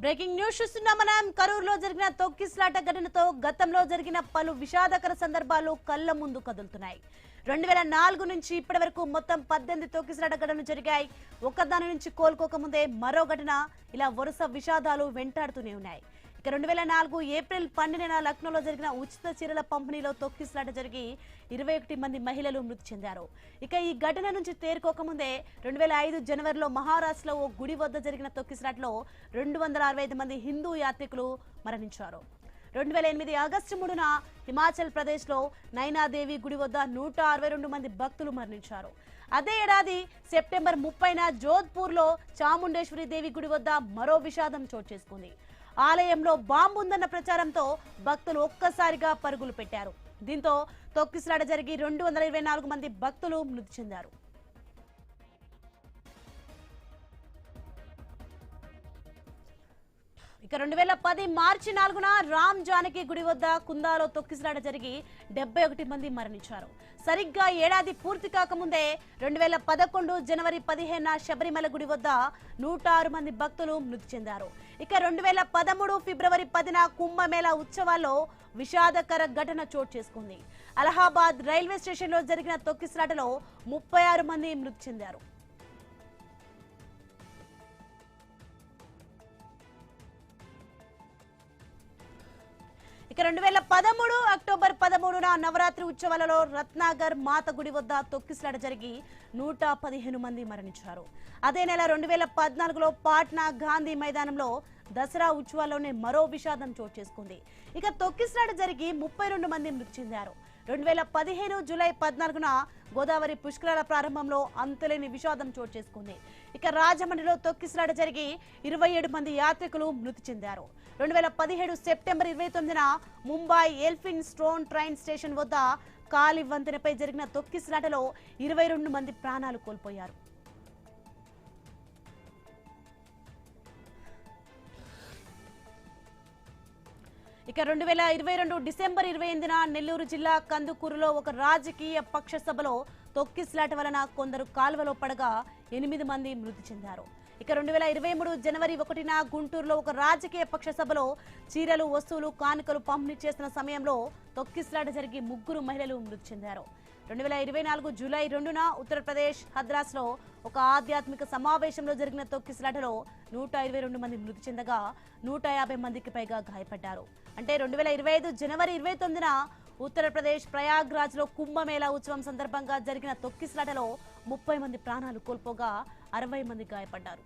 Breaking news చూస్తున్నాం. మనం కరూరులో జరిగిన తొక్కిసలాట ఘటనతో గతంలో జరిగిన పలు విషాదకర సందర్భాలు కళ్ళ ముందు కదులుతున్నాయి. 2004 నుంచి ఇప్పటి వరకు మొత్తం 18 తొక్కిసలాట ఘటనలు జరిగాయి. ఒకదాని నుంచి కోలుకోకముందే మరో ఘటన ఇలా వరుస విషాదాలు వెంటాడుతూనే ఉన్నాయి. ఇక 2004 ఏప్రిల్ 12న లక్నోలో జరిగిన ఉచిత చీరల పంపిణీలో తొక్కిసలాట జరిగి 21 మంది మహిళలు మృతి చెందారు. ఇక ఈ ఘటన నుంచి తేరుకోకముందే 2005 జనవరిలో మహారాష్ట్రలో ఓ గుడి వద్ద జరిగిన తొక్కిసలాటలో 265 మంది హిందూ యాత్రికులు మరణించారు. 2008 ఆగస్టు 3న హిమాచల్ ప్రదేశ్లో నైనాదేవి గుడి వద్ద 162 మంది భక్తులు మరణించారు. అదే ఏడాది సెప్టెంబర్ 30న జోధ్పూర్లో చాముండేశ్వరి దేవి గుడి వద్ద మరో విషాదం చోటు చేసుకుంది. ఆలయంలో బాంబు ఉందన్న ప్రచారంతో భక్తులు ఒక్కసారిగా పరుగులు పెట్టారు. దీంతో తొక్కిసలాట జరిగి 224 మంది భక్తులు మృతి చెందారు. ఇక 2010 మార్చి 4న రామ్ జానకి గుడి వద్ద కుందాలో తొక్కిసలాట జరిగి 71 మంది మరణించారు. సరిగ్గా ఏడాది పూర్తి కాకముందే 2011 జనవరి 15న శబరిమల గుడి వద్ద 106 మంది భక్తులు మృతి చెందారు. ఇక 2013 ఫిబ్రవరి 10న కుంభమేళా ఉత్సవాల్లో విషాదకర ఘటన చోటు చేసుకుంది. అలహాబాద్ రైల్వే స్టేషన్లో జరిగిన తొక్కిసలాటలో 36 మంది మృతి చెందారు. ఇక 2013 అక్టోబర్ 13న నవరాత్రి ఉత్సవాలలో రత్నాగర్ మాత గుడి వద్ద తొక్కిసలాట జరిగి 115 మంది మరణించారు. అదే నెల 2014లో పాట్నా గాంధీ మైదానంలో దసరా ఉత్సవాల్లోనే మరో విషాదం చోటు చేసుకుంది. ఇక తొక్కిసలాట జరిగి 32 మంది మృతి చెందారు. 2015 జూలై 14న గోదావరి పుష్కరాల ప్రారంభంలో అంతులేని విషాదం చోటు చేసుకుంది. ఇక రాజమండ్రిలో తొక్కిసలాట జరిగి 27 మంది యాత్రికులు మృతి చెందారు. 2017 సెప్టెంబర్ 29న Mumbai Elphinstone train station వద్ద కాలి వంతెనపై జరిగిన తొక్కిసలాటలో 22 మంది ప్రాణాలు కోల్పోయారు. ఇక 2022 డిసెంబర్ 28న నెల్లూరు జిల్లా కందుకూరులో ఒక రాజకీయ పక్ష సభలో తొక్కిసలాట వలన కొందరు కాల్వలో పడగా 8 మంది మృతి చెందారు. ఇక 2023 జనవరి 1న గుంటూరులో ఒక రాజకీయ పక్ష సభలో చీరలు, వస్తువులు, కానుకలు పంపిణీ చేస్తున్న సమయంలో తొక్కిసలాట జరిగి 3 మహిళలు మృతి చెందారు. 2024 జూలై 2న ఉత్తరప్రదేశ్ హద్రాస్లో ఒక ఆధ్యాత్మిక సమావేశంలో జరిగిన తొక్కిసలాటలో 122 మంది మృతి చెందగా 150 మందికి పైగా గాయపడ్డారు. అంటే 2025 జనవరి 29న ఉత్తరప్రదేశ్ ప్రయాగ్రాజ్లో కుంభమేళా ఉత్సవం సందర్భంగా జరిగిన తొక్కిసలాటలో 30 మంది ప్రాణాలు కోల్పోగా 60 మంది గాయపడ్డారు.